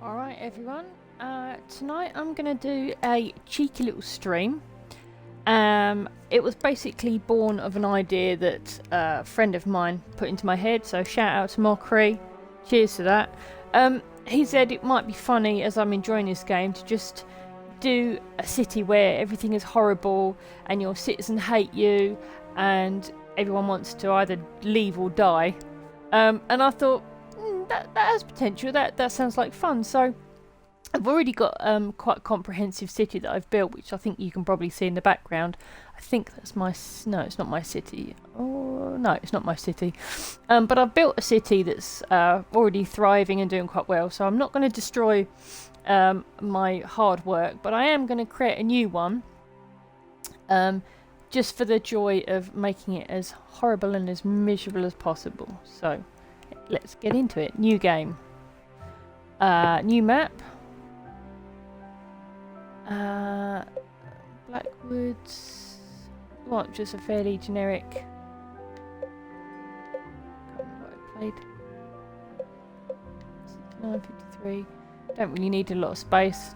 Alright everyone, tonight I'm going to do a cheeky little stream. It was basically born of an idea that a friend of mine put into my head, so shout out to Mockery, cheers to that. He said it might be funny, as I'm enjoying this game, to just do a city where everything is horrible and your citizens hate you and everyone wants to either leave or die. And I thought, that has potential. That sounds like fun. So I've already got quite a comprehensive city that I've built, which I think you can probably see in the background. I think that's my... No, it's not my city. Oh, no, it's not my city. But I've built a city that's already thriving and doing quite well. So I'm not going to destroy my hard work, but I am going to create a new one. Just for the joy of making it as horrible and as miserable as possible. So let's get into it. New game. New map. Blackwoods. What? Just a fairly generic. Can't remember what I played. 953. Don't really need a lot of space.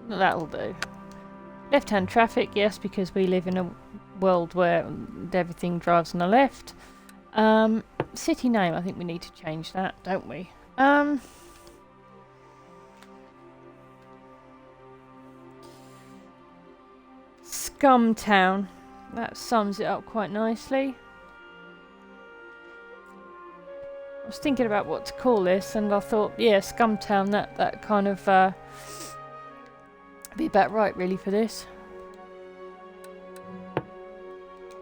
That'll do. Left-hand traffic, yes, because we live in a world where everything drives on the left. City name, I think we need to change that, don't we? Scumtown. That sums it up quite nicely. I was thinking about what to call this, and I thought, yeah, Scumtown, that kind of be about right, really, for this.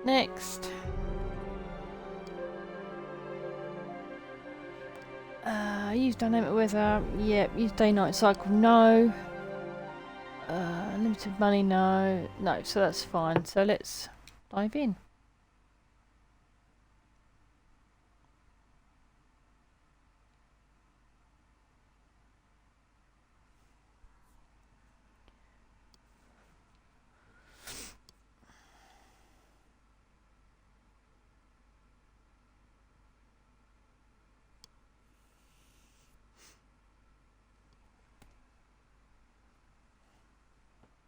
Next. Use dynamic weather. Yep. Use day-night cycle. No. Limited money. No. No. So that's fine. So let's dive in.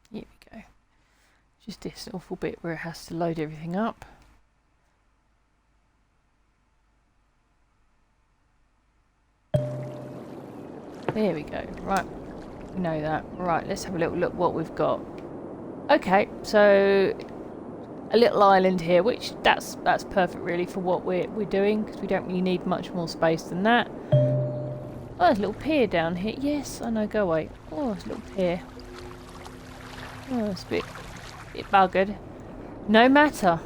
Here we go. Just this awful bit where it has to load everything up. There we go. Right. We know that. Right, let's have a little look what we've got. Okay, so a little island here, which that's perfect really for what we're doing, because we don't really need much more space than that. Oh, there's a little pier down here. Yes, I know, go away. Oh, there's a little pier. Oh, it's a bit buggered. No matter.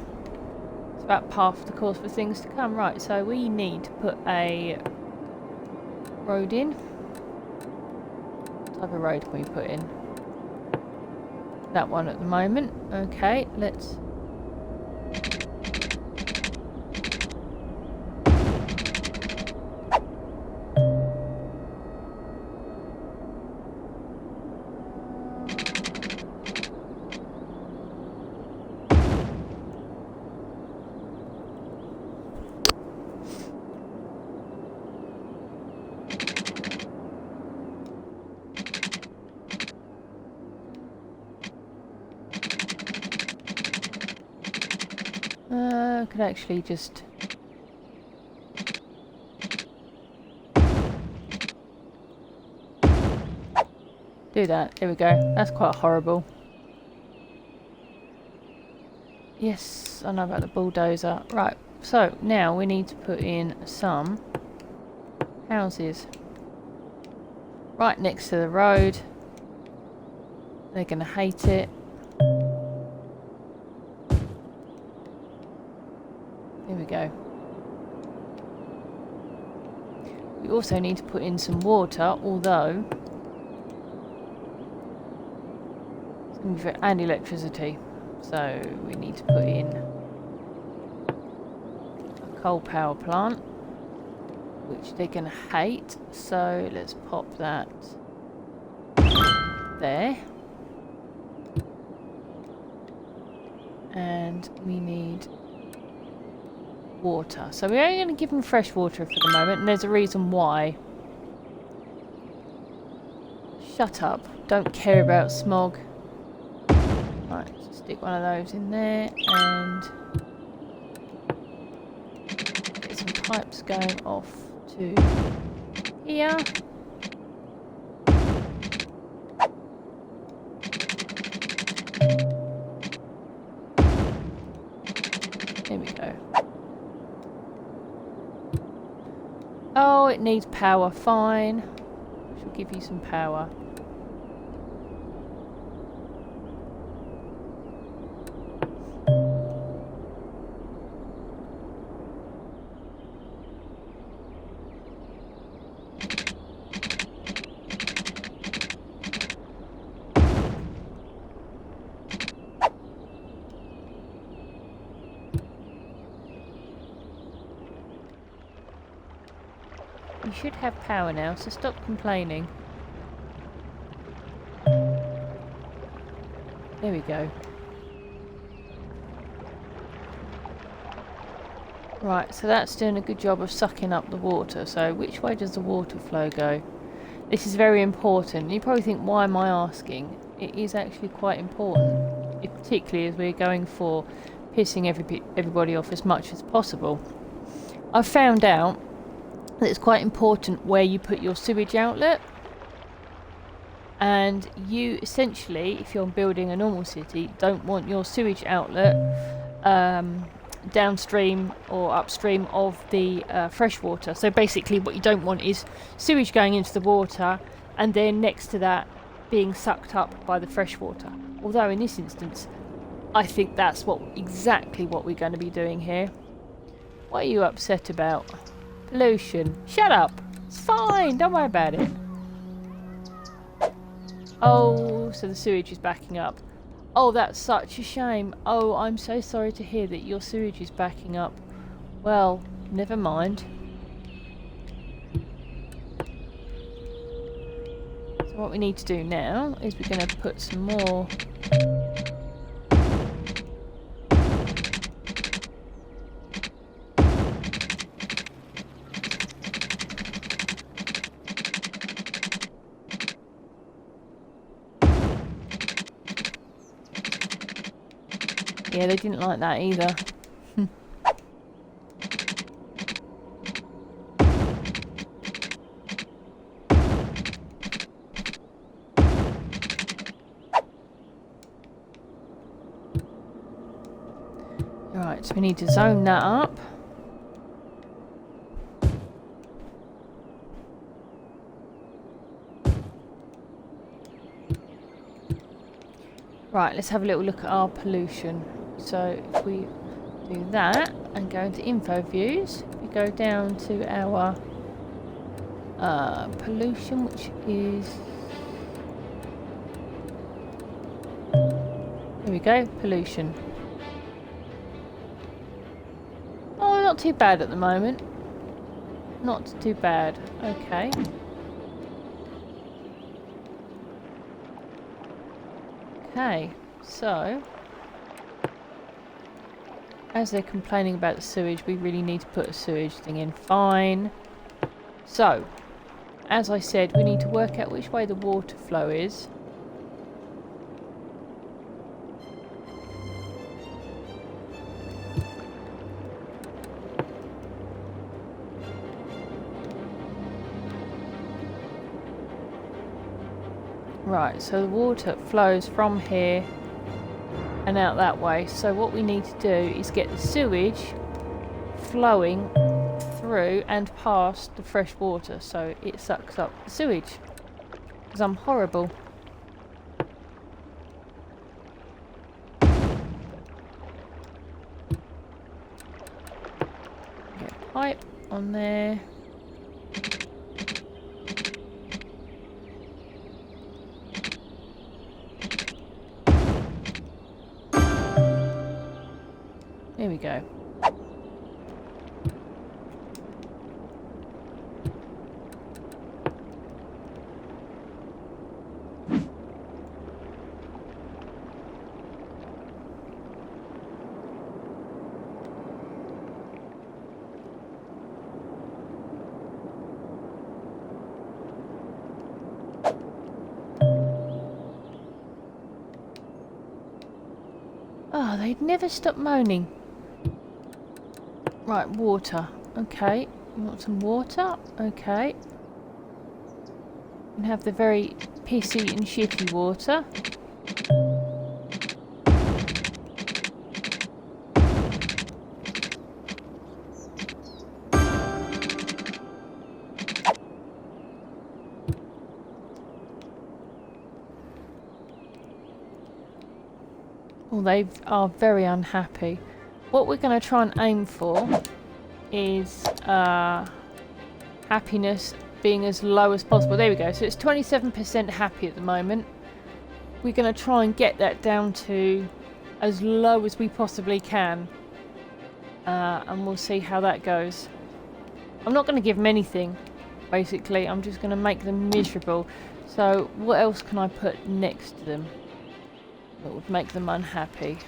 It's about par for the course for things to come. Right, so we need to put a road in. What type of road can we put in? That one at the moment. Okay, let's... could actually just... do that. There we go. That's quite horrible. Yes, I know about the bulldozer. Right, so now we need to put in some houses. Right next to the road. They're going to hate it. Here we go. We also need to put in some water, although... and electricity. So we need to put in a coal power plant, which they're going to hate. So let's pop that there. And we need water. So we're only going to give them fresh water for the moment, and there's a reason why. Shut up. Don't care about smog. Right, so stick one of those in there and get some pipes going off to here. There we go. Oh, it needs power. Fine. I shall give you some power. You should have power now, so stop complaining. There we go. Right, so that's doing a good job of sucking up the water. So which way does the water flow go? This is very important. You probably think, why am I asking? It is actually quite important, particularly as we're going for pissing everybody off as much as possible. I've found out that it's quite important where you put your sewage outlet, and you essentially, if you're building a normal city, don't want your sewage outlet downstream or upstream of the freshwater. So basically what you don't want is sewage going into the water and then next to that being sucked up by the freshwater. Although in this instance I think that's exactly what we're going to be doing here. What are you upset about? Pollution. Shut up. It's fine. Don't worry about it. Oh, so the sewage is backing up. Oh, that's such a shame. Oh, I'm so sorry to hear that your sewage is backing up. Well, never mind. So what we need to do now is we're going to put some more... Yeah, they didn't like that either. Right, so we need to zone that up. Right, let's have a little look at our pollution. So if we do that and go into info views, we go down to our pollution, which is, there we go, pollution. Oh, not too bad at the moment. Not too bad. Okay. Okay, so as they're complaining about the sewage, we really need to put a sewage thing in. Fine. So, as I said, we need to work out which way the water flow is. Right, so the water flows from here and out that way. So what we need to do is get the sewage flowing through and past the fresh water so it sucks up the sewage. Because I'm horrible. Get a pipe on there. Here we go. Oh, they'd never stop moaning. Right, water. Okay. You want some water? Okay. And have the very pissy and shitty water. Well, they are very unhappy. What we're going to try and aim for is happiness being as low as possible. There we go. So it's 27% happy at the moment. We're going to try and get that down to as low as we possibly can. And we'll see how that goes. I'm not going to give them anything, basically. I'm just going to make them miserable. So what else can I put next to them that would make them unhappy?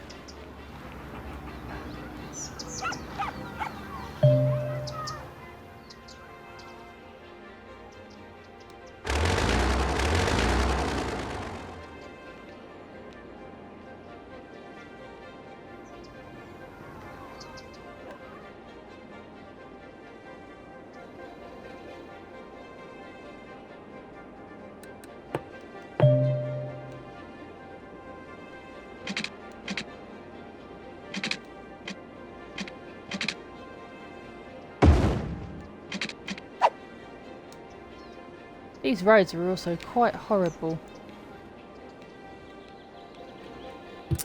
These roads are also quite horrible.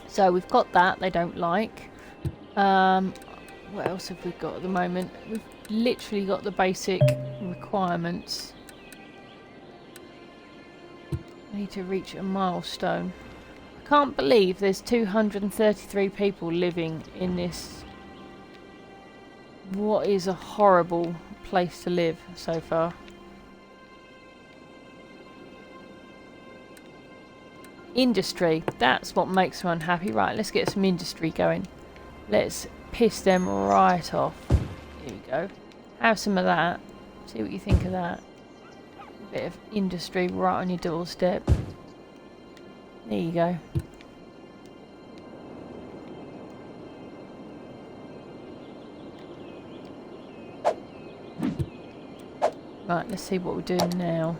So we've got that they don't like. What else have we got at the moment? We've literally got the basic requirements. I need to reach a milestone. I can't believe there's 233 people living in this. What is a horrible place to live so far. Industry, that's what makes them unhappy. Right, let's get some industry going. Let's piss them right off. Here we go. Have some of that. See what you think of that. A bit of industry right on your doorstep. There you go. Right, let's see what we're doing now.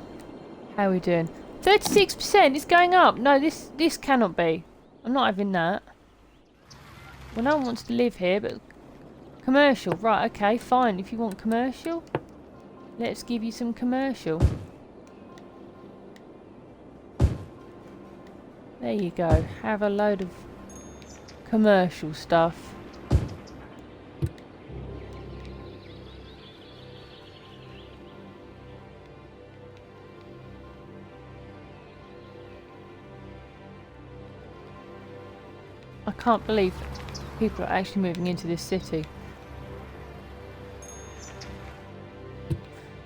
How are we doing? 36%! It's going up! No, this cannot be. I'm not having that. Well, no one wants to live here, but... Commercial. Right, okay, fine. If you want commercial, let's give you some commercial. There you go. Have a load of commercial stuff. I can't believe people are actually moving into this city.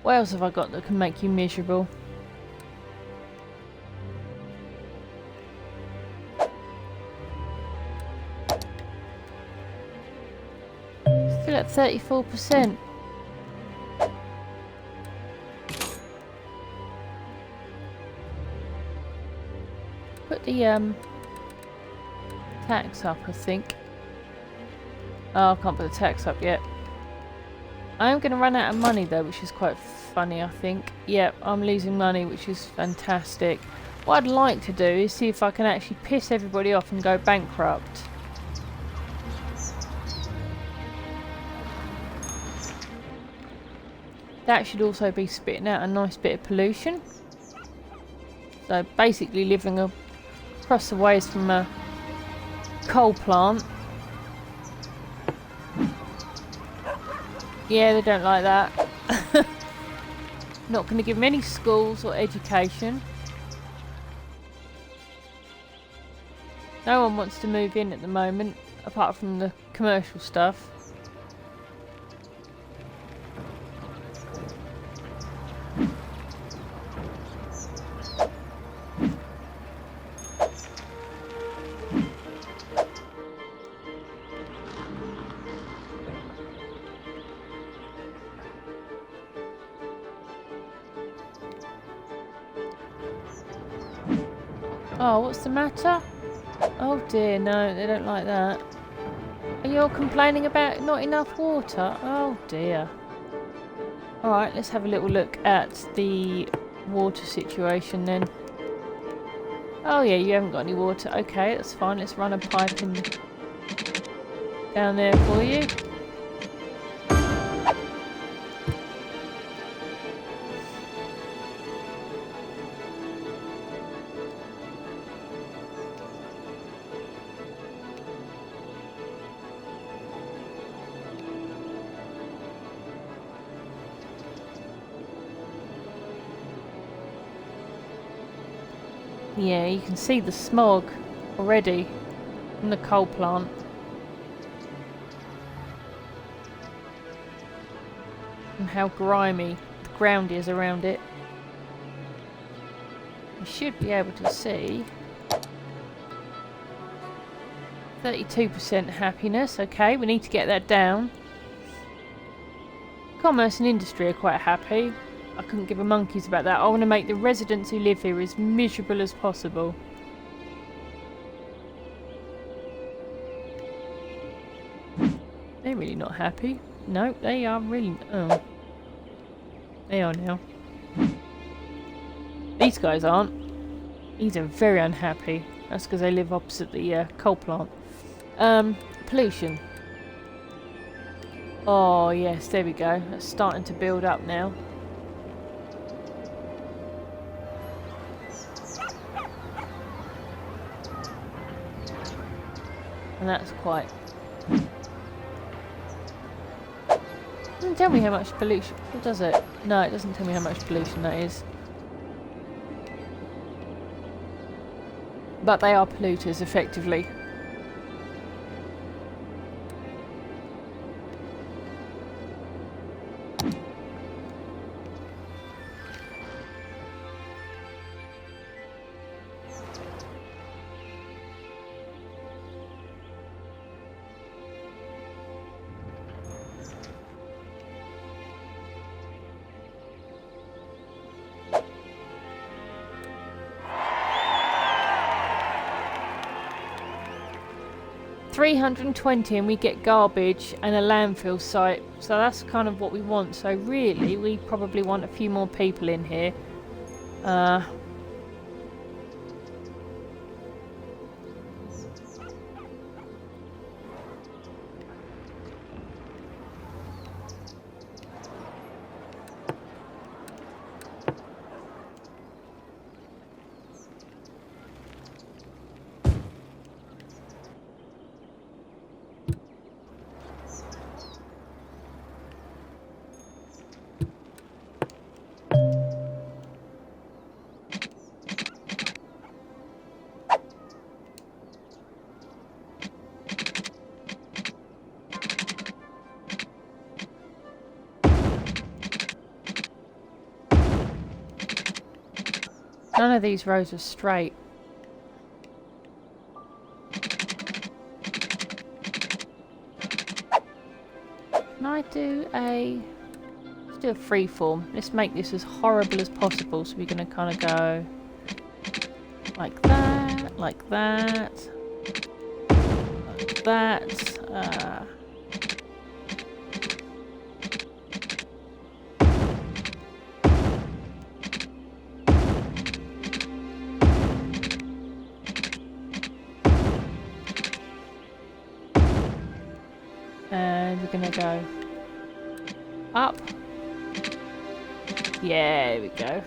What else have I got that can make you miserable? Still at 34%. Put the tax up, I think. Oh, I can't put the tax up yet. I am going to run out of money though, which is quite funny, I think. Yep, I'm losing money, which is fantastic. What I'd like to do is see if I can actually piss everybody off and go bankrupt. That should also be spitting out a nice bit of pollution. So basically living across the ways from a coal plant. Yeah, they don't like that. Not going to give them any schools or education. No one wants to move in at the moment, apart from the commercial stuff. Oh, what's the matter? Oh dear, no, they don't like that. Are you all complaining about not enough water? Oh dear. Alright, let's have a little look at the water situation then. Oh yeah, you haven't got any water. Okay, that's fine. Let's run a pipe in down there for you. Yeah, you can see the smog already from the coal plant. And how grimy the ground is around it. You should be able to see 32% happiness. Okay, we need to get that down. Commerce and industry are quite happy. I couldn't give a monkeys about that. I want to make the residents who live here as miserable as possible. They're really not happy. No, they are really... Oh. They are now. These guys aren't. These are very unhappy. That's because they live opposite the coal plant. Pollution. Oh, yes, there we go. That's starting to build up now. And that's quite... Doesn't tell me how much pollution... Or does it? No, it doesn't tell me how much pollution that is. But they are polluters, effectively. $320 and we get garbage and a landfill site, so that's kind of what we want. So really we probably want a few more people in here. None of these rows are straight. Can I do a... Let's do a freeform. Let's make this as horrible as possible. So we're going to kind of go like that, like that, like that. And we're gonna go up. Yeah, there we go.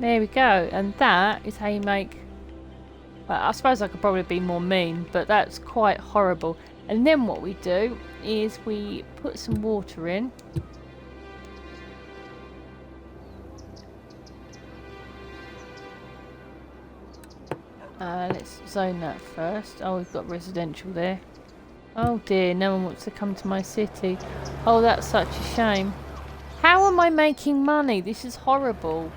There we go, and that is how you make... Well, I suppose I could probably be more mean, but that's quite horrible. And then what we do is we put some water in. Let's zone that first. Oh, we've got residential there. Oh dear, no one wants to come to my city. Oh, that's such a shame. How am I making money? This is horrible.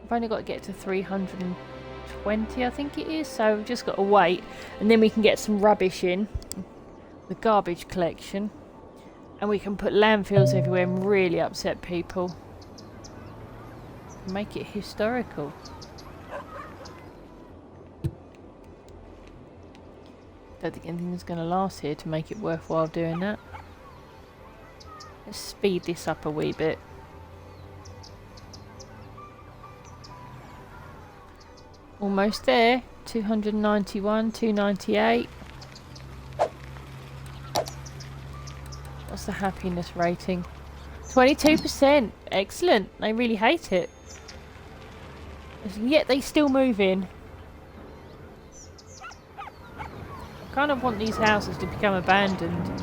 I've only got to get to 320, I think it is, so we've just got to wait, and then we can get some rubbish in, the garbage collection, and we can put landfills everywhere and really upset people. Make it historical. Don't think anything's going to last here to make it worthwhile doing that. Let's speed this up a wee bit. Almost there. 291, 298. What's the happiness rating? 22%. Excellent. They really hate it. Yet they still move in. I kind of want these houses to become abandoned.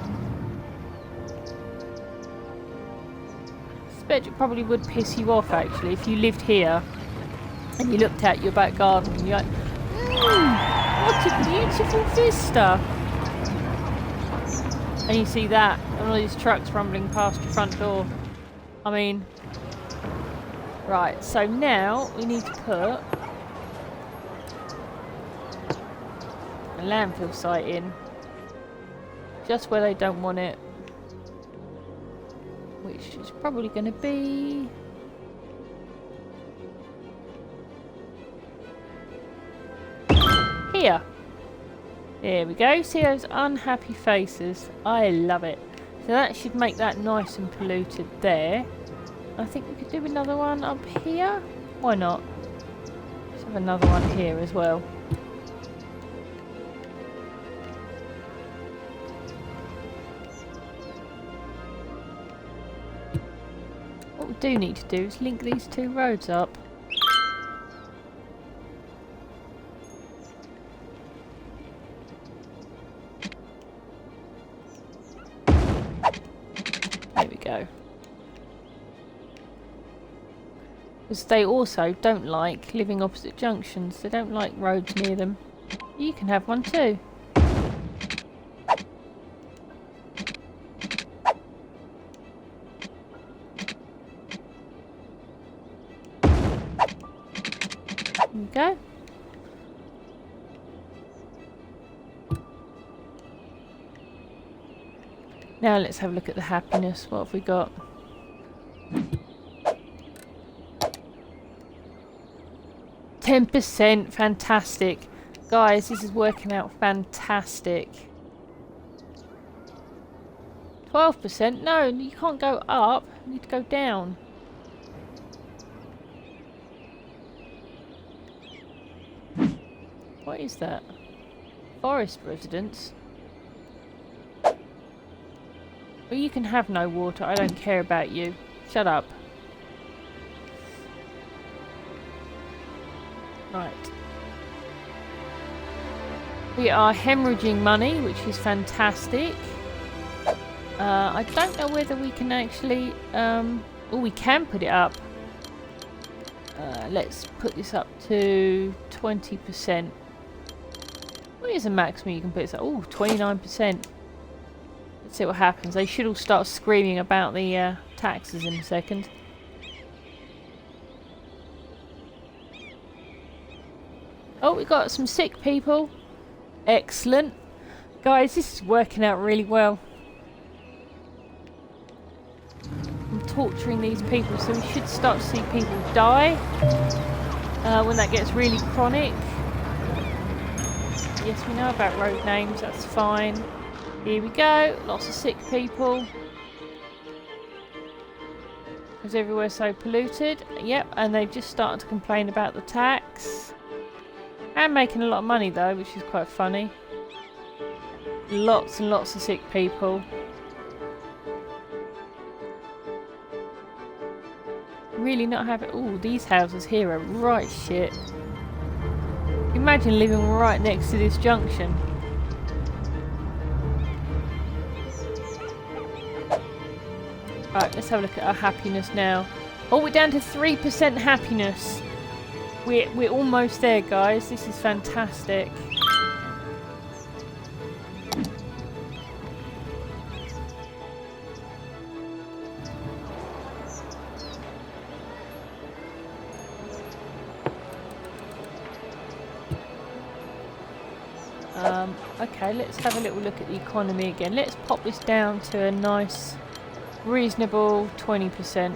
I expect it probably would piss you off actually if you lived here and you looked out your back garden and you're like, what a beautiful vista. And you see that and all these trucks rumbling past your front door. I mean, right, so now we need to put a landfill site in just where they don't want it, which is probably going to be here. There we go. See those unhappy faces? I love it. So that should make that nice and polluted there. I think we could do another one up here. Why not? Let's have another one here as well. What we do need to do is link these two roads up. There we go. Because they also don't like living opposite junctions. They don't like roads near them. You can have one too. There we go. Now let's have a look at the happiness. What have we got? %, fantastic. Guys, this is working out fantastic. 12%? No, you can't go up. You need to go down. What is that? Forest residents? Well, you can have no water. I don't care about you. Shut up. Right. We are hemorrhaging money, which is fantastic. I don't know whether we can actually... oh, we can put it up. Let's put this up to 20%. What is the maximum you can put this up? Oh, 29%. Let's see what happens. They should all start screaming about the taxes in a second. Oh, we got some sick people. Excellent. Guys, this is working out really well. I'm torturing these people, so we should start to see people die when that gets really chronic. Yes, we know about road names, that's fine. Here we go, lots of sick people. Because everywhere's so polluted. Yep, and they've just started to complain about the tax. And making a lot of money though, which is quite funny. Lots and lots of sick people. really not happy. Oh, these houses here are right shit. Imagine living right next to this junction. Right, let's have a look at our happiness now. Oh, we're down to 3% happiness. We're almost there, guys. This is fantastic. Okay, let's have a little look at the economy again. Let's pop this down to a nice, reasonable 20%.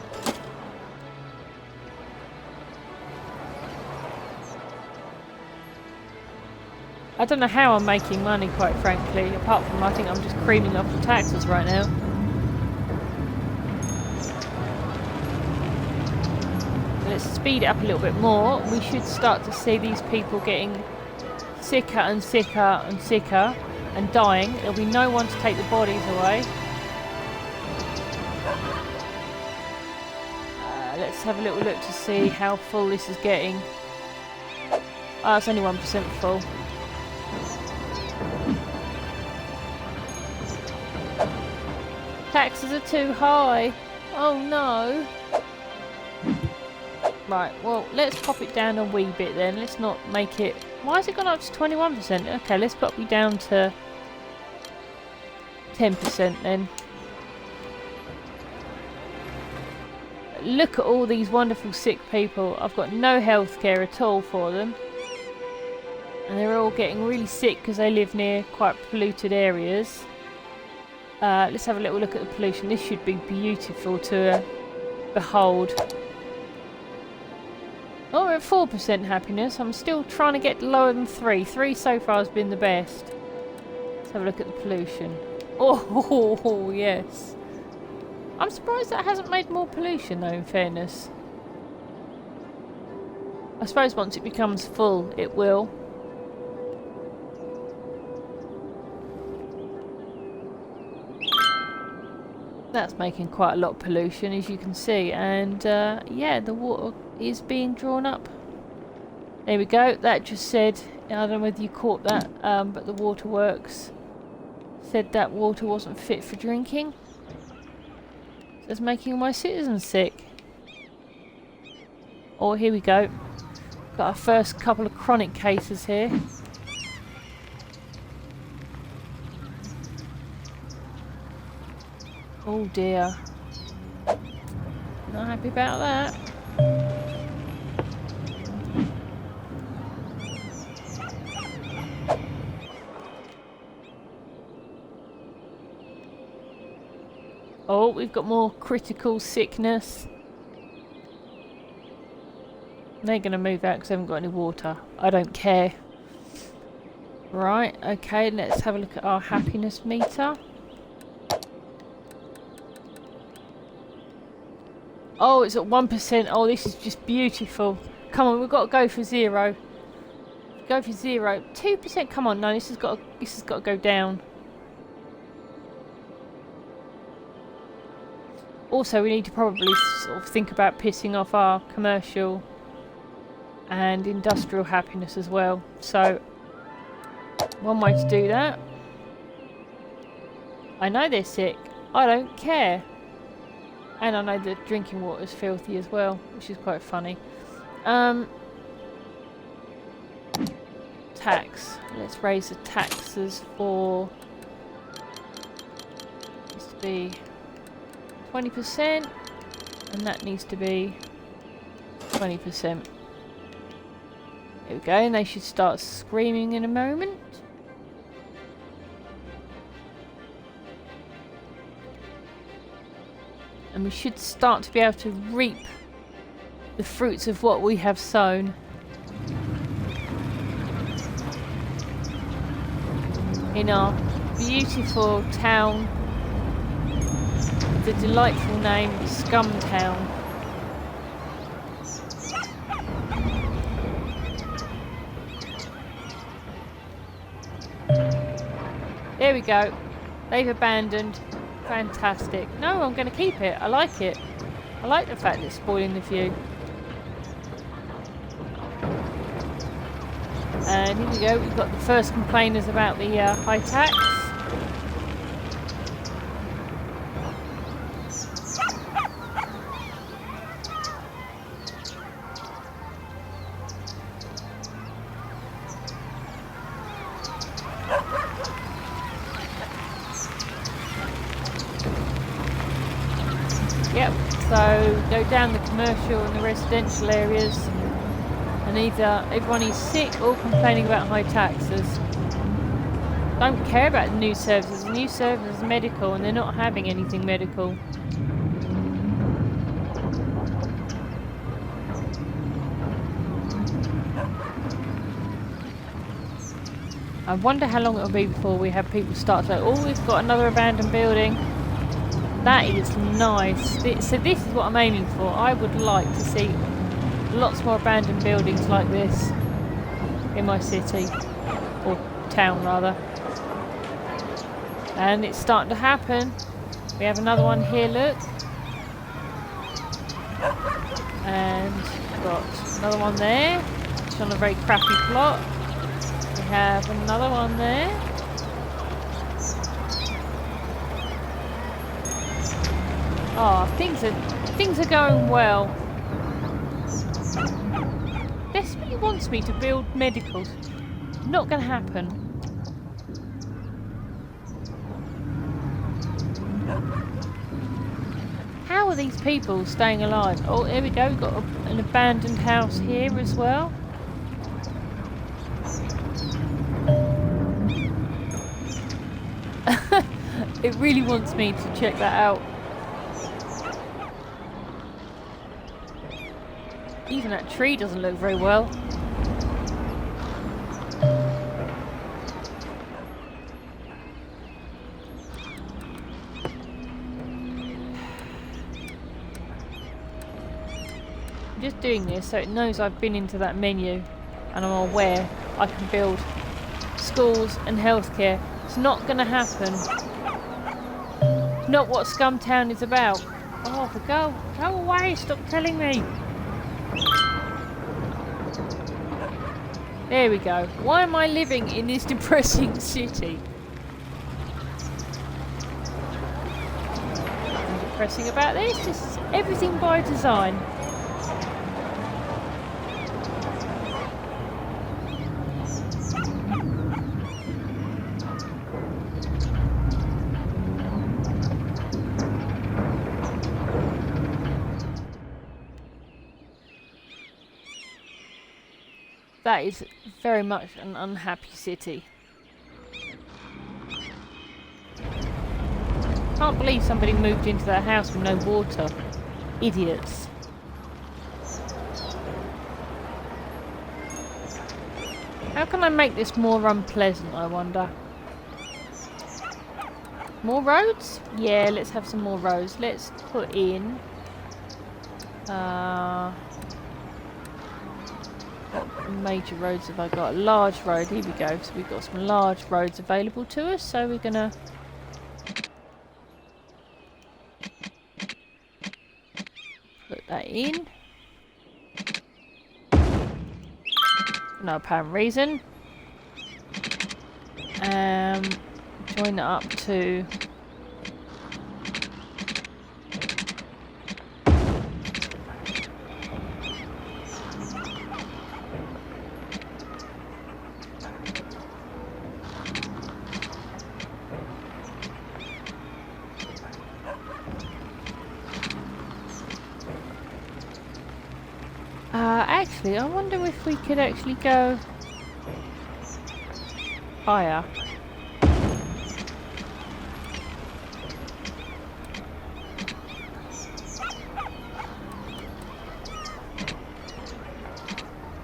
I don't know how I'm making money, quite frankly, apart from I think I'm just creaming off the taxes right now. Let's speed it up a little bit more. We should start to see these people getting sicker and sicker and sicker and dying. There'll be no one to take the bodies away. Let's have a little look to see how full this is getting. Oh, it's only 1% full. Taxes are too high. Oh no. Right, well, let's pop it down a wee bit then. Let's not make it... Why has it gone up to 21%? Okay, let's pop you down to 10% then. Look at all these wonderful sick people. I've got no healthcare at all for them. And they're all getting really sick because they live near quite polluted areas. Let's have a little look at the pollution. This should be beautiful to behold. Oh, we're at 4% happiness. I'm still trying to get lower than 3. 3 so far has been the best. Let's have a look at the pollution. Oh, yes. I'm surprised that hasn't made more pollution, though, in fairness. I suppose once it becomes full, it will. That's making quite a lot of pollution, as you can see. And, yeah, the water is being drawn up. There we go. That just said, I don't know whether you caught that, but the waterworks said that water wasn't fit for drinking. So it's making my citizens sick. Oh, here we go. Got our first couple of chronic cases here. Oh dear. Not happy about that. Oh, we've got more critical sickness. They're going to move out because they haven't got any water. I don't care. Right, okay, let's have a look at our happiness meter. Oh, it's at 1%. Oh, this is just beautiful. Come on, we've got to go for 0. Go for 0. 2%. Come on, no, this has got to go down. Also, we need to probably sort of think about pissing off our commercial and industrial happiness as well. So, one way to do that. I know they're sick. I don't care. And I know that drinking water is filthy as well, which is quite funny. Tax. Let's raise the taxes for... needs to be 20%. And that needs to be 20%. There we go, and they should start screaming in a moment. And we should start to be able to reap the fruits of what we have sown. In our beautiful town, the delightful name Scumtown. There we go. They've abandoned. Fantastic. No, I'm going to keep it. I like it. I like the fact that it's spoiling the view. And here we go, we've got the first complainers about the high tax. Yep, so go down the commercial and the residential areas, and either everyone is sick or complaining about high taxes. Don't care about the new services. The new service is medical, and they're not having anything medical. I wonder how long it'll be before we have people start to, oh, we've got another abandoned building. That is nice. So this is what I'm aiming for. I would like to see lots more abandoned buildings like this in my city, or town rather. And it's starting to happen. We have another one here, look. And we've got another one there. It's on a very crappy plot. We have another one there. Oh, things are going well. Desperately wants me to build medicals. Not going to happen. How are these people staying alive? Oh, there we go. We've got an abandoned house here as well. It really wants me to check that out. Even that tree doesn't look very well. I'm just doing this so it knows I've been into that menu and I'm aware I can build schools and healthcare. It's not going to happen. It's not what Scumtown is about. Oh, go away! Stop telling me. There we go. Why am I living in this depressing city? Nothing depressing about this. This is everything by design. That is very much an unhappy city. Can't believe somebody moved into their house with no water. Idiots. How can I make this more unpleasant, I wonder? More roads? Yeah, let's have some more roads. Let's put in... what major roads have I got? A large road, here we go. So we've got some large roads available to us, so we're gonna put that in. For no apparent reason. Join that up to actually, I wonder if we could actually go higher.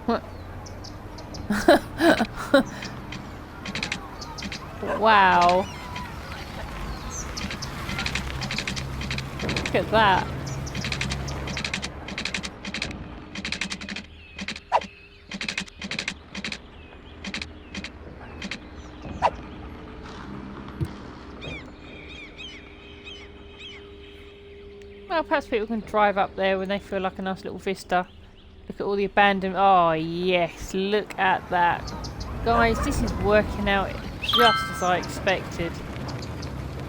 What? Wow. Look at that. Well, perhaps people can drive up there when they feel like a nice little vista. Look at all the abandoned... Oh, yes. Look at that. Guys, this is working out just as I expected.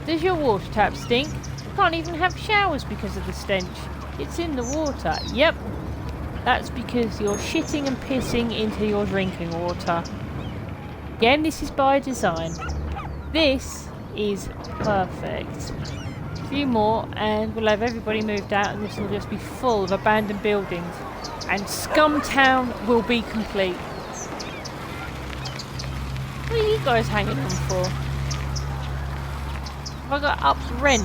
Does your water tap stink? You can't even have showers because of the stench. It's in the water. Yep. That's because you're shitting and pissing into your drinking water. Again, this is by design. This is perfect. A few more and we'll have everybody moved out and this will just be full of abandoned buildings. And Scumtown will be complete. What are you guys hanging on for? Have I got to up the rent?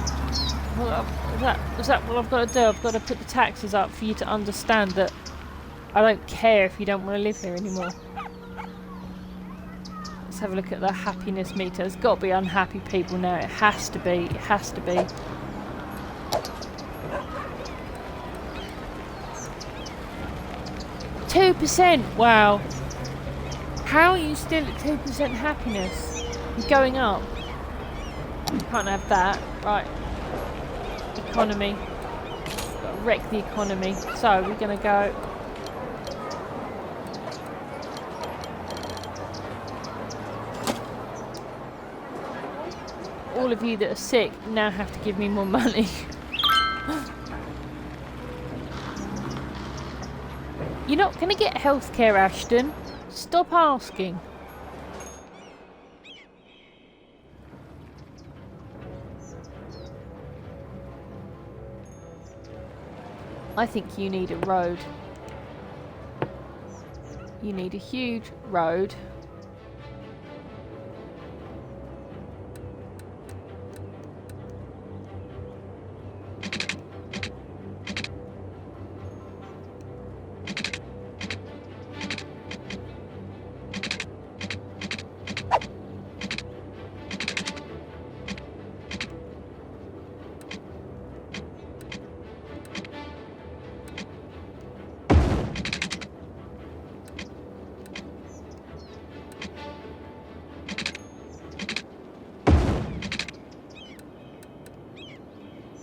Is that what I've got to do? I've got to put the taxes up for you to understand that I don't care if you don't want to live here anymore. Let's have a look at the happiness meter. There's got to be unhappy people now. It has to be. It has to be. %. Wow. How are you still at 2% happiness? You're going up. You can't have that. Right. Economy. Got to wreck the economy. So we're going to go. All of you that are sick now have to give me more money. You're not going to get healthcare, Ashton. Stop asking. I think you need a road. You need a huge road.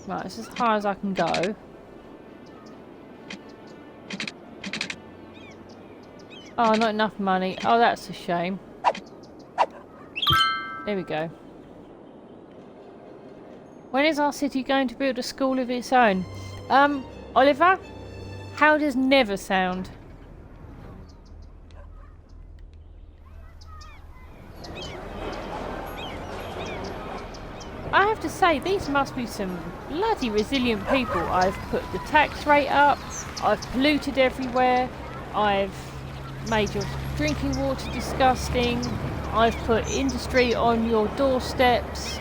Right, it's as high as I can go. Oh, not enough money. Oh, that's a shame. There we go. When is our city going to build a school of its own? Oliver? How does never sound? I have to say, these must be some bloody resilient people. I've put the tax rate up, I've polluted everywhere, I've made your drinking water disgusting, I've put industry on your doorsteps,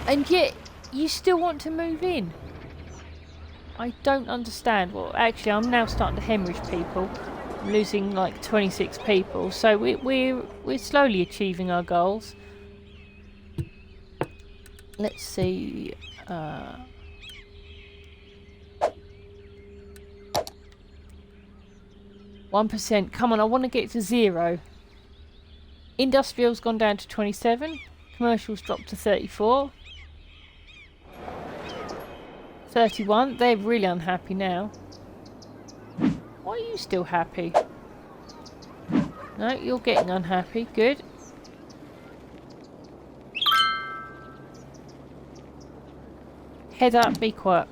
and yet you still want to move in. I don't understand. Well, actually, I'm now starting to hemorrhage people. I'm losing like 26 people, so we're slowly achieving our goals. Let's see. 1%. Come on, I want to get to 0. Industrial's gone down to 27. Commercial's dropped to 34. 31. They're really unhappy now. Why are you still happy? No, you're getting unhappy. Good. Head up, be quiet.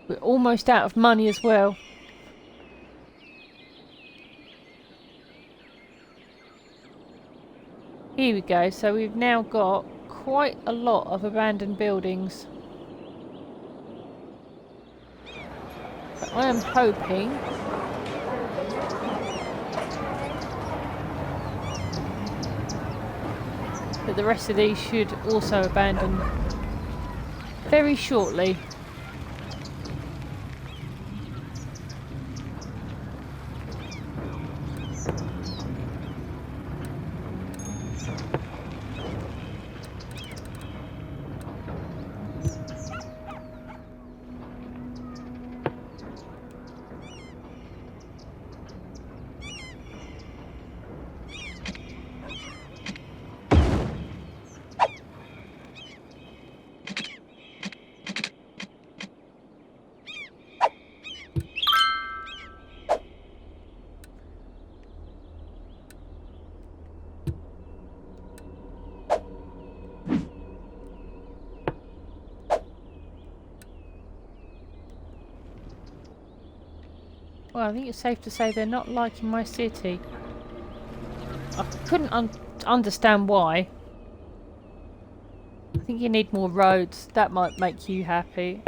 We're almost out of money as well. Here we go. So we've now got quite a lot of abandoned buildings. But I am hoping that the rest of these should also abandon very shortly. Well, I think it's safe to say they're not liking my city. I couldn't understand why. I think you need more roads. That might make you happy.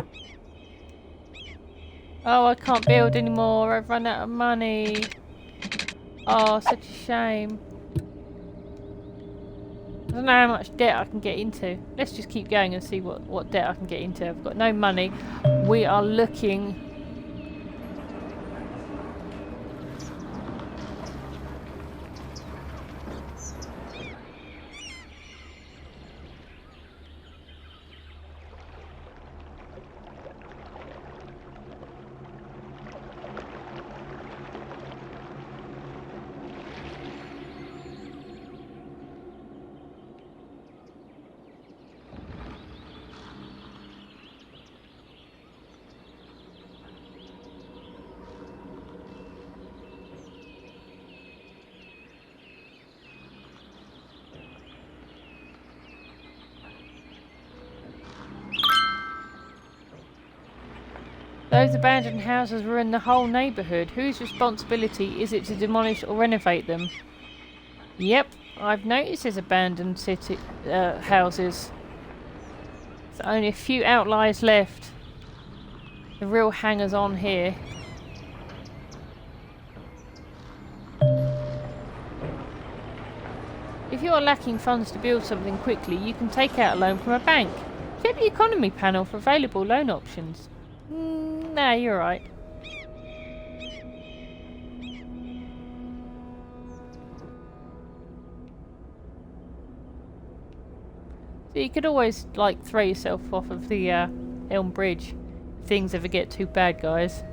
Oh, I can't build anymore. I've run out of money. Oh, such a shame. I don't know how much debt I can get into. Let's just keep going and see what debt I can get into. I've got no money. We are looking... Those abandoned houses ruin the whole neighbourhood. Whose responsibility is it to demolish or renovate them? Yep, I've noticed there's abandoned city houses. There's only a few outliers left. The real hangers-on here. If you are lacking funds to build something quickly, you can take out a loan from a bank. Check the economy panel for available loan options. Nah, you're right. So you could always, like, throw yourself off of the Elm Bridge if things ever get too bad, guys.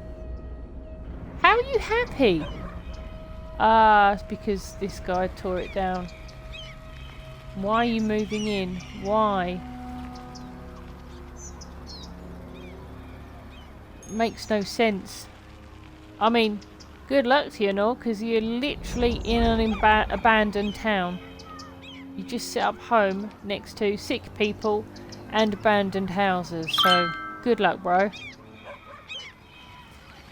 How are you happy? Ah, it's because this guy tore it down. Why are you moving in? Why? Makes no sense. I mean, good luck to you and all, because you're literally in an abandoned town. You just set up home next to sick people and abandoned houses, so good luck, bro.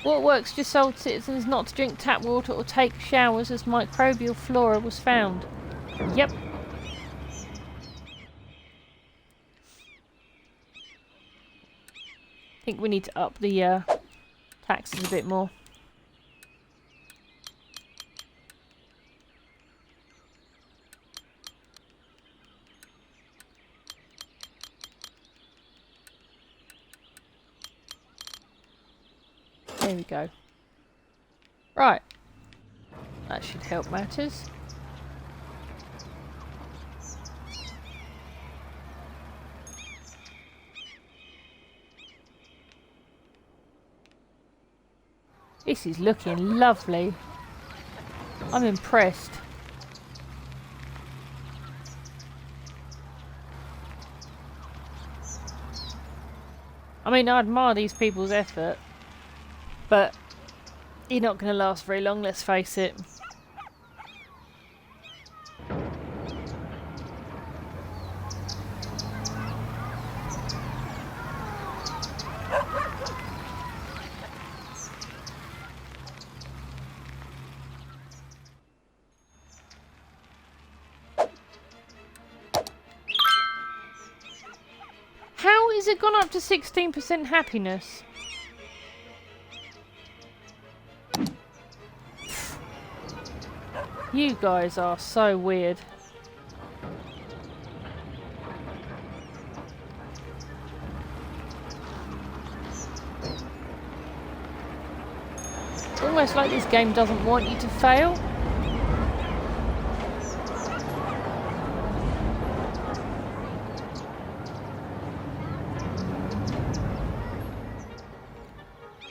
Waterworks just told citizens not to drink tap water or take showers as microbial flora was found. Yep. I think we need to up the taxes a bit more. There we go. Right. That should help matters. This is looking lovely. I'm impressed. I mean, I admire these people's effort, but you're not going to last very long, let's face it. How is it gone up to 16% happiness? You guys are so weird. It's almost like this game doesn't want you to fail.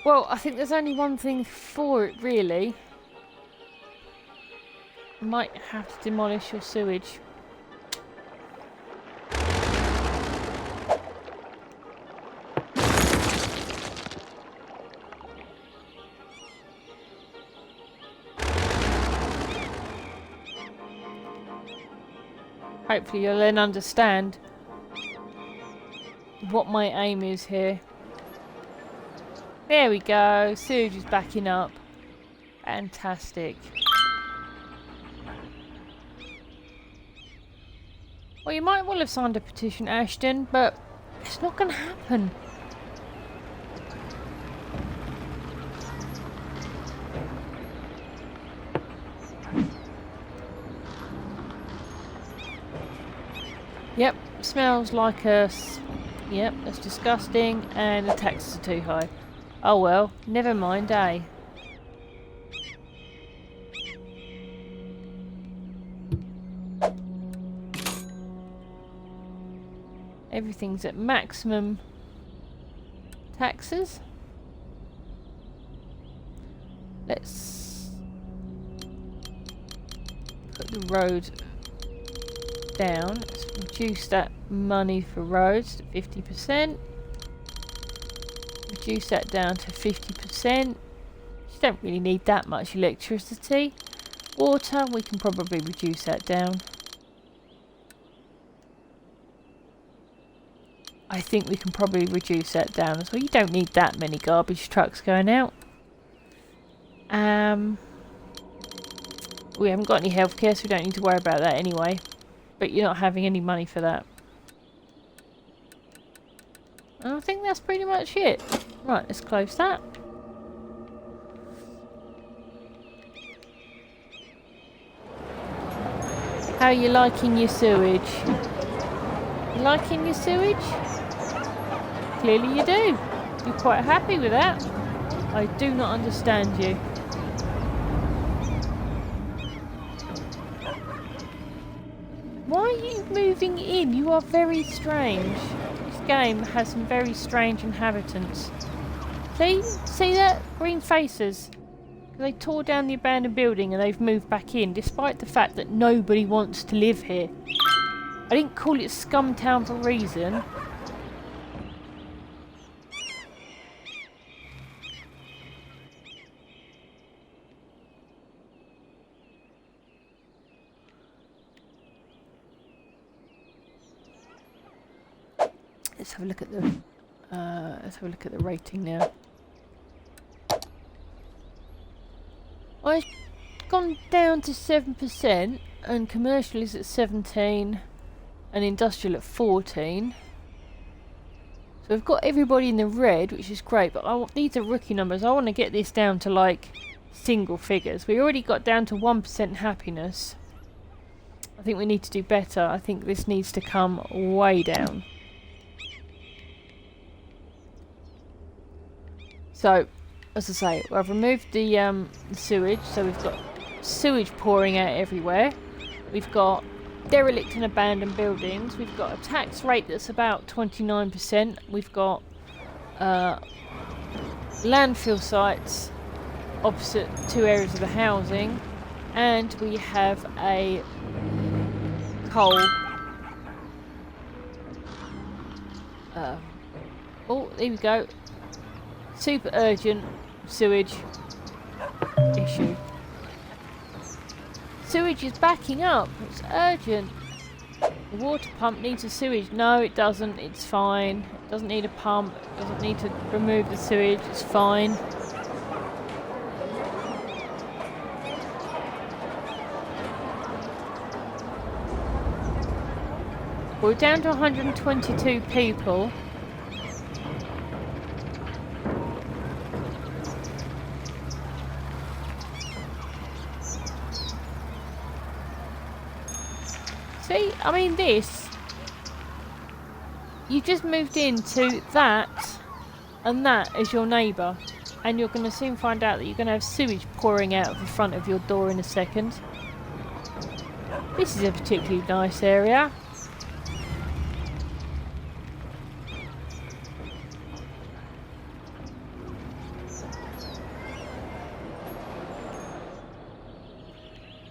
Well, I think there's only one thing for it, really. Might have to demolish your sewage. Hopefully you'll then understand what my aim is here. There we go, sewage is backing up. Fantastic. Well, you might well have signed a petition, Ashton, but it's not going to happen. Yep, smells like a... Yep, that's disgusting, and the taxes are too high. Oh well, never mind, eh? Everything's at maximum taxes. Let's put the road down. Let's reduce that money for roads to 50%. Reduce that down to 50%. You don't really need that much electricity. Water, we can probably reduce that down. I think we can probably reduce that down as well. You don't need that many garbage trucks going out. We haven't got any healthcare, so we don't need to worry about that anyway. But you're not having any money for that. And I think that's pretty much it. Right, let's close that. How are you liking your sewage? You liking your sewage? Clearly you do. You're quite happy with that. I do not understand you. Why are you moving in? You are very strange. This game has some very strange inhabitants. See that? Green faces. They tore down the abandoned building and they've moved back in, despite the fact that nobody wants to live here. I didn't call it Scumtown for a reason. Let's have a look at the rating now. I've gone down to 7% and commercial is at 17 and industrial at 14. So we've got everybody in the red, which is great, but these are rookie numbers. I want to get this down to like single figures. We already got down to 1% happiness. I think we need to do better. I think this needs to come way down. So, as I say, I've removed the sewage, so we've got sewage pouring out everywhere. We've got derelict and abandoned buildings. We've got a tax rate that's about 29%. We've got landfill sites opposite two areas of the housing. And we have a coal... oh, there we go. Super urgent sewage issue. Sewage is backing up. It's urgent. The water pump needs a sewage. No, it doesn't. It's fine. It doesn't need a pump. It doesn't need to remove the sewage. It's fine. We're down to 122 people. See, I mean this, you just moved into that and that as your neighbour, and you're going to soon find out that you're going to have sewage pouring out of the front of your door in a second. This is a particularly nice area.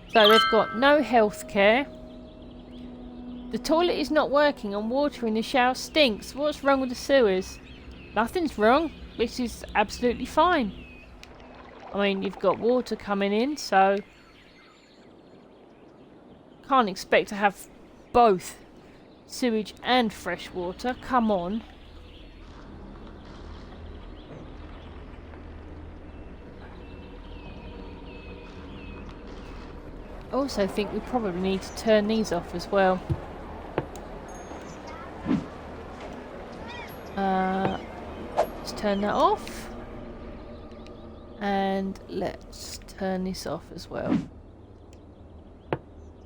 So they've got no health care. The toilet is not working and water in the shower stinks. What's wrong with the sewers? Nothing's wrong. This is absolutely fine. I mean, you've got water coming in, so... can't expect to have both sewage and fresh water. Come on. also think we probably need to turn these off as well. Let's turn that off. And let's turn this off as well.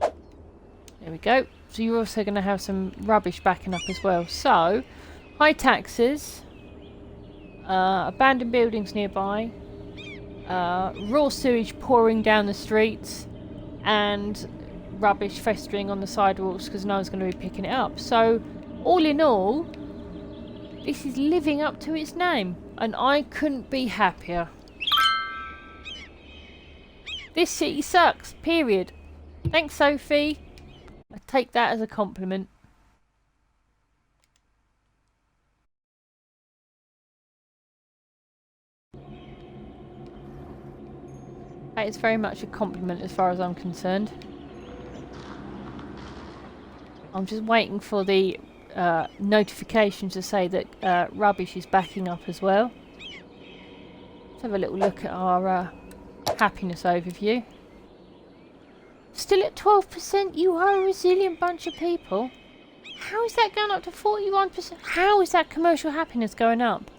There we go. So you're also going to have some rubbish backing up as well. So, high taxes, abandoned buildings nearby, raw sewage pouring down the streets, and rubbish festering on the sidewalks because no one's going to be picking it up. So, all in all, this is living up to its name, and I couldn't be happier. This city sucks, period. Thanks, Sophie. I take that as a compliment. That is very much a compliment as far as I'm concerned. I'm just waiting for the notification to say that rubbish is backing up as well. Let's have a little look at our happiness overview. Still at 12%, you are a resilient bunch of people. How is that going up to 41%? How is that commercial happiness going up?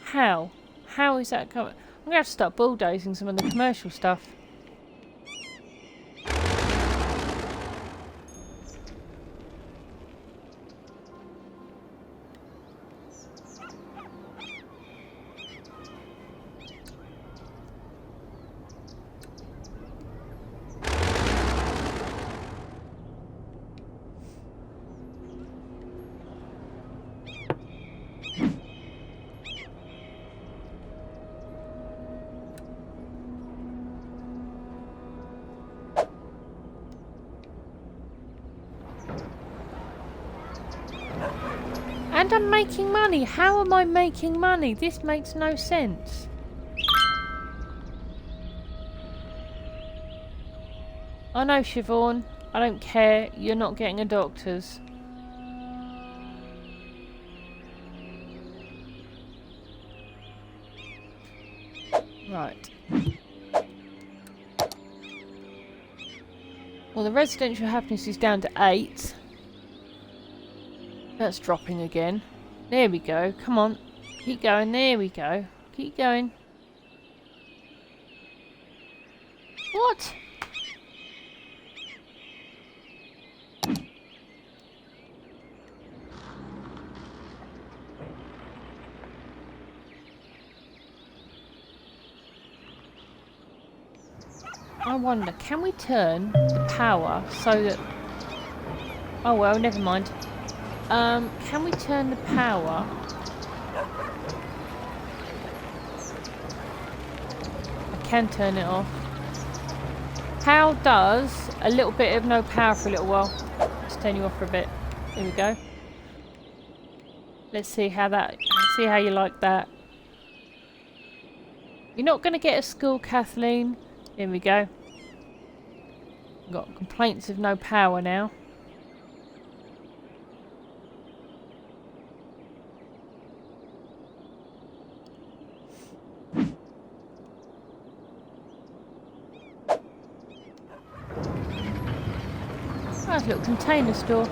How? How is that going? I'm going to have to start bulldozing some of the commercial stuff. And I'm making money. How am I making money? This makes no sense. I know, Siobhan. I don't care. You're not getting a doctor's. Right. Well, the residential happiness is down to 8. That's dropping again. There we go. Come on. Keep going. There we go. Keep going. What? I wonder, can we turn the power so that... Oh well, never mind. Can we turn the power? I can turn it off. How does a little bit of no power for a little while? Let's turn you off for a bit. There we go. Let's see how that... See how you like that. You're not going to get a school, Kathleen. Here we go. Got complaints of no power now. Nice little container store.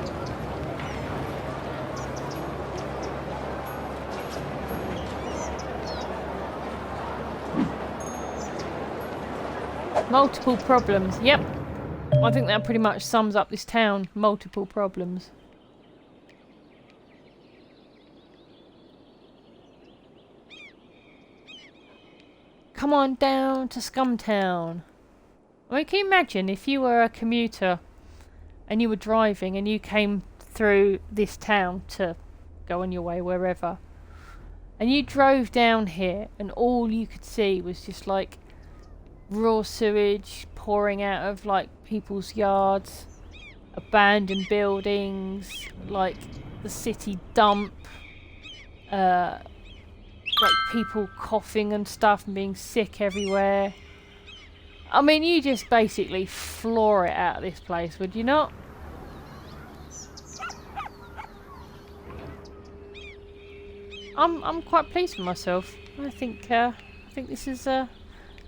Multiple problems. Yep. I think that pretty much sums up this town. Multiple problems. Come on down to Scumtown. I mean, can you imagine if you were a commuter and you were driving and you came through this town to go on your way wherever, and you drove down here and all you could see was just like raw sewage pouring out of like people's yards, abandoned buildings, like the city dump, like people coughing and stuff and being sick everywhere. I mean, you just basically floor it out of this place, would you not? I'm quite pleased with myself. I think this is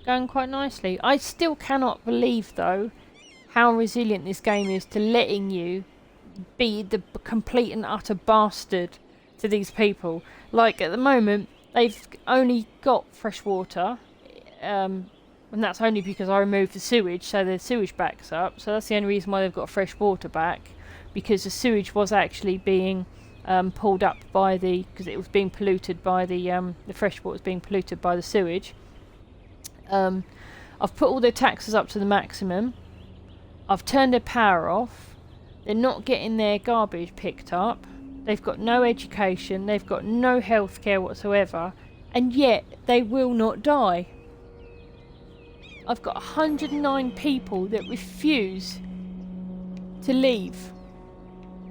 going quite nicely. I still cannot believe, though, how resilient this game is to letting you be the complete and utter bastard to these people. Like, at the moment, they've only got fresh water, and that's only because I removed the sewage, so the sewage backs up. So that's the only reason why they've got fresh water back, because the sewage was actually being pulled up by because it was being polluted by the fresh water was being polluted by the sewage. I've put all their taxes up to the maximum. I've turned their power off. They're not getting their garbage picked up. They've got no education. They've got no health care whatsoever. And yet, they will not die. I've got 109 people that refuse to leave.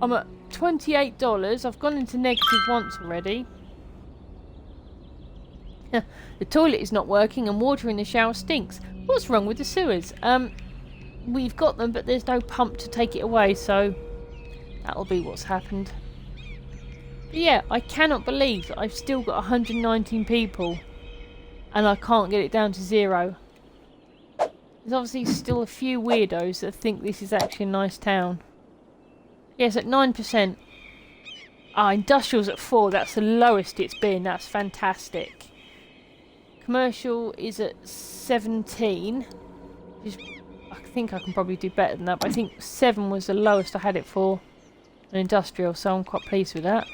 I'm at $28. I've gone into negative once already. The toilet is not working and water in the shower stinks. What's wrong with the sewers? We've got them, but there's no pump to take it away, so that'll be what's happened. But yeah, I cannot believe that I've still got 119 people and I can't get it down to 0. There's obviously still a few weirdos that think this is actually a nice town. Yes, at 9%. Industrial's at 4. That's the lowest it's been. That's fantastic. Commercial is at 17. Which is, I think I can probably do better than that, but I think 7 was the lowest I had it for an industrial, so I'm quite pleased with that.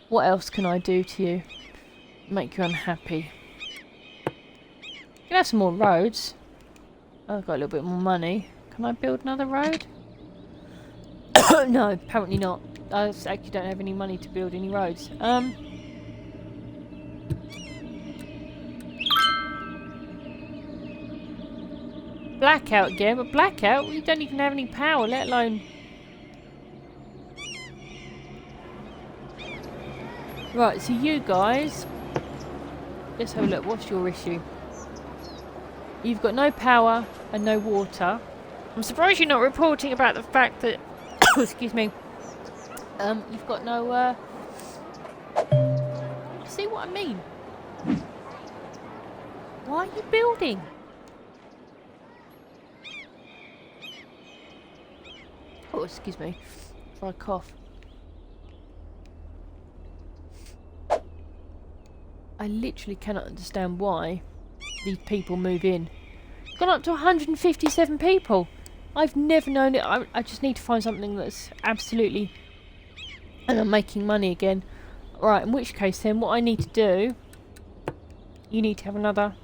What else can I do to you? Make you unhappy. You can have some more roads. I've got a little bit more money. Can I build another road? No, apparently not. I actually don't have any money to build any roads. Blackout again, but blackout? We don't even have any power, let alone... Right, so you guys... Let's have a look. What's your issue? You've got no power and no water. I'm surprised you're not reporting about the fact that... excuse me. You've got no... See what I mean? Why are you building? Oh, excuse me. Try a cough. I literally cannot understand why these people move in. It's gone up to 157 people. I've never known it. I just need to find something that's absolutely... And I'm making money again. Right, in which case then, what I need to do... You need to have another...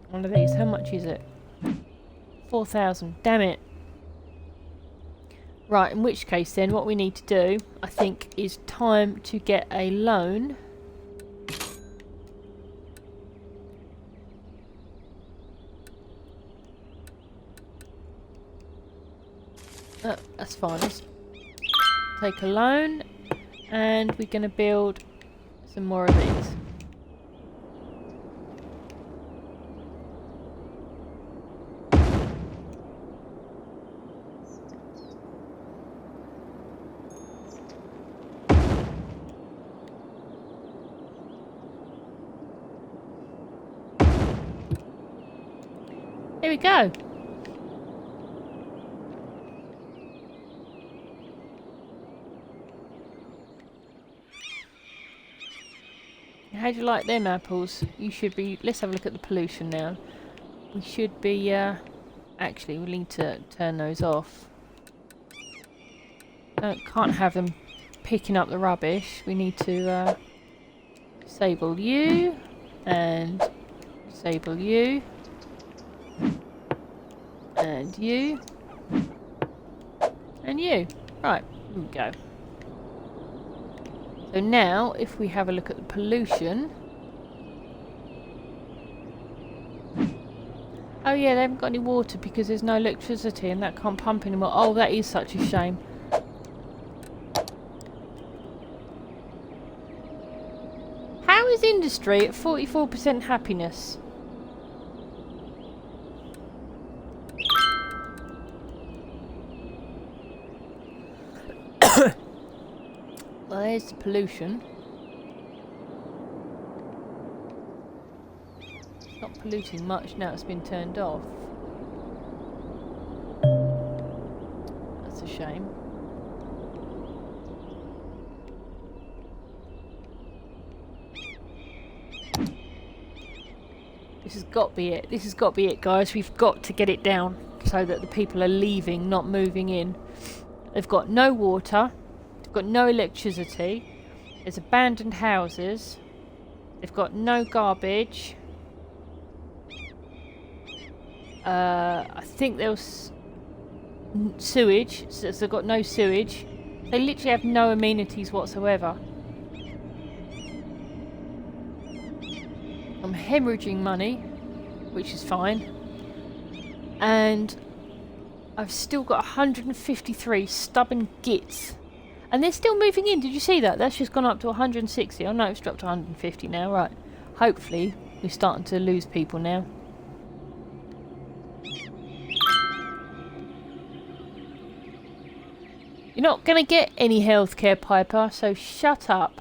one of these. How much is it? 4,000. Damn it. Right, in which case then, what we need to do, I think, is time to get a loan... that's fine. Let's take a loan and we're going to build some more of these. Here we go. How do you like them apples? You should be... Let's have a look at the pollution now. We should be... actually, we need to turn those off. Can't have them picking up the rubbish. We need to disable you. And disable you. And you. And you. Right, here we go. So now, if we have a look at the pollution... Oh yeah, they haven't got any water because there's no electricity and that can't pump anymore. Oh, that is such a shame. How is industry at 44% happiness? Well, there's the pollution. polluting much now it's been turned off. That's a shame. This has got to be it. This has got to be it, guys. We've got to get it down so that the people are leaving, not moving in. They've got no water. They've got no electricity. There's abandoned houses. They've got no garbage. I think there was sewage. So they've got no sewage. They literally have no amenities whatsoever. I'm hemorrhaging money, which is fine. And I've still got 153 stubborn gits. And they're still moving in. Did you see that? That's just gone up to 160. Oh no, it's dropped to 150 now. Right. Hopefully, we're starting to lose people now. You're not going to get any healthcare, Piper, so shut up.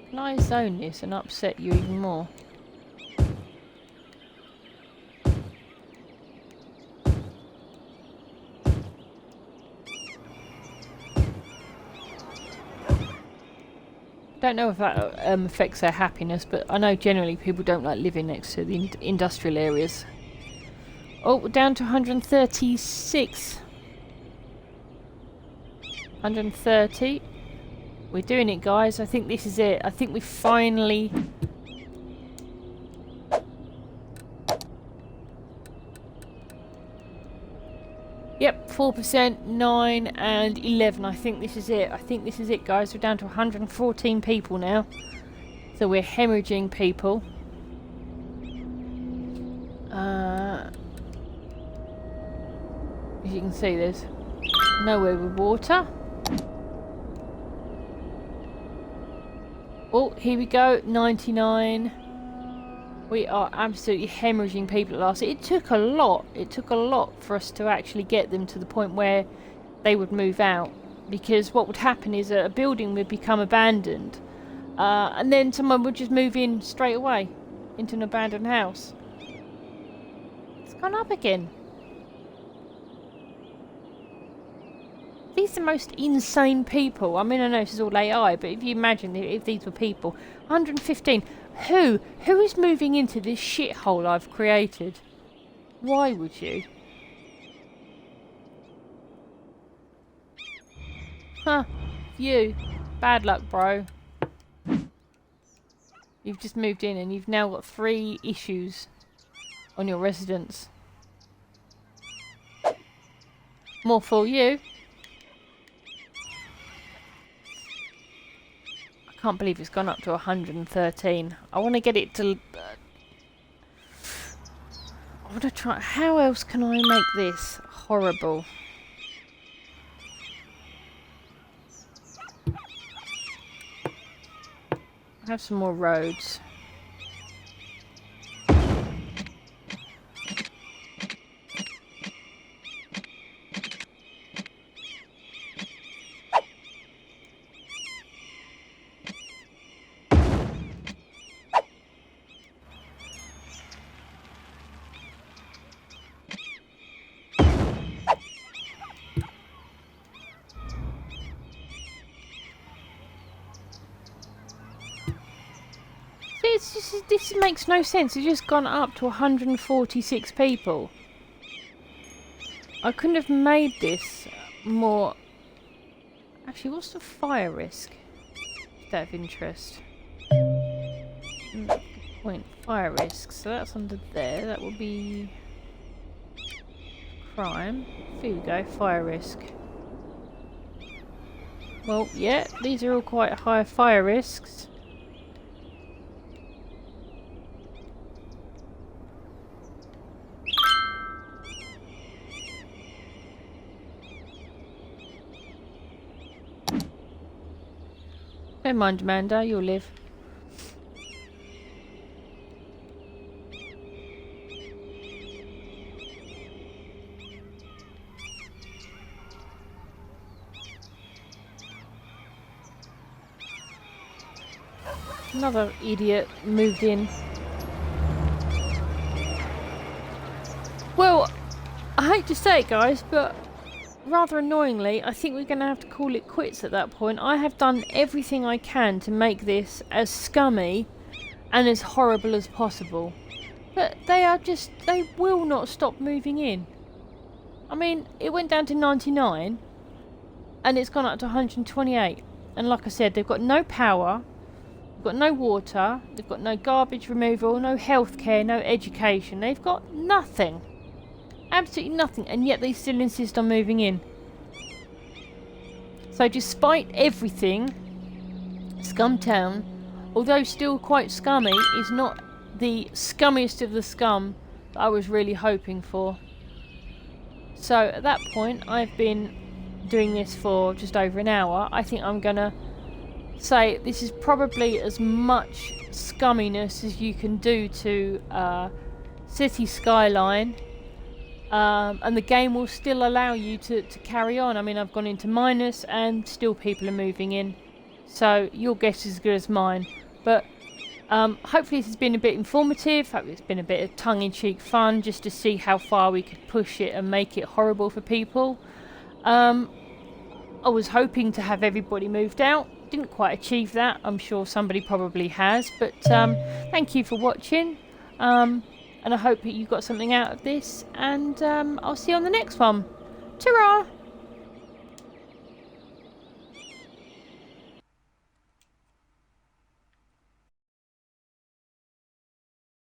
Can I zone this and upset you even more? Don't know if that affects their happiness, but I know generally people don't like living next to the industrial areas. Oh, we're down to 136. 130. We're doing it, guys. I think this is it. I think we finally... Yep, 4%, 9 and 11. I think this is it. I think this is it, guys. We're down to 114 people now. So we're hemorrhaging people. As you can see, there's nowhere with water. Oh, here we go. 99. We are absolutely hemorrhaging people at last. It took a lot. It took a lot for us to actually get them to the point where they would move out. Because what would happen is a building would become abandoned. And then someone would just move in straight away into an abandoned house. It's gone up again. These are the most insane people. I mean, I know this is all AI, but if you imagine if these were people. 115. Who is moving into this shithole I've created? Why would you? Huh. You. Bad luck, bro. You've just moved in and you've now got 3 issues on your residence. More for you. I can't believe it's gone up to 113. I want to get it to... I want to try... How else can I make this horrible? I have some more roads. This makes no sense. It's just gone up to 146 people. I couldn't have made this more... Actually, what's the fire risk? Just out of interest. Good point. Fire risk. So that's under there. That would be... crime. Here we go. Fire risk. Well, yeah. These are all quite high fire risks. Don't mind, Amanda, you'll live. Another idiot moved in. Well, I hate to say it, guys, but rather annoyingly, I think we're going to have to call it quits at that point. I have done everything I can to make this as scummy and as horrible as possible. But they will not stop moving in. I mean, it went down to 99 and it's gone up to 128. And like I said, they've got no power, they've got no water, they've got no garbage removal, no healthcare, no education. They've got nothing. Absolutely nothing, and yet they still insist on moving in. So despite everything, Scumtown, although still quite scummy, is not the scummiest of the scum that I was really hoping for. So at that point, I've been doing this for just over an hour. I think I'm gonna say this is probably as much scumminess as you can do to City Skyline. And the game will still allow you to carry on. I mean, I've gone into minus and still people are moving in. So your guess is as good as mine. But hopefully this has been a bit informative. Hopefully it's been a bit of tongue-in-cheek fun just to see how far we could push it and make it horrible for people. I was hoping to have everybody moved out. Didn't quite achieve that. I'm sure somebody probably has. But thank you for watching. And I hope that you got something out of this. And I'll see you on the next one. Ta-ra!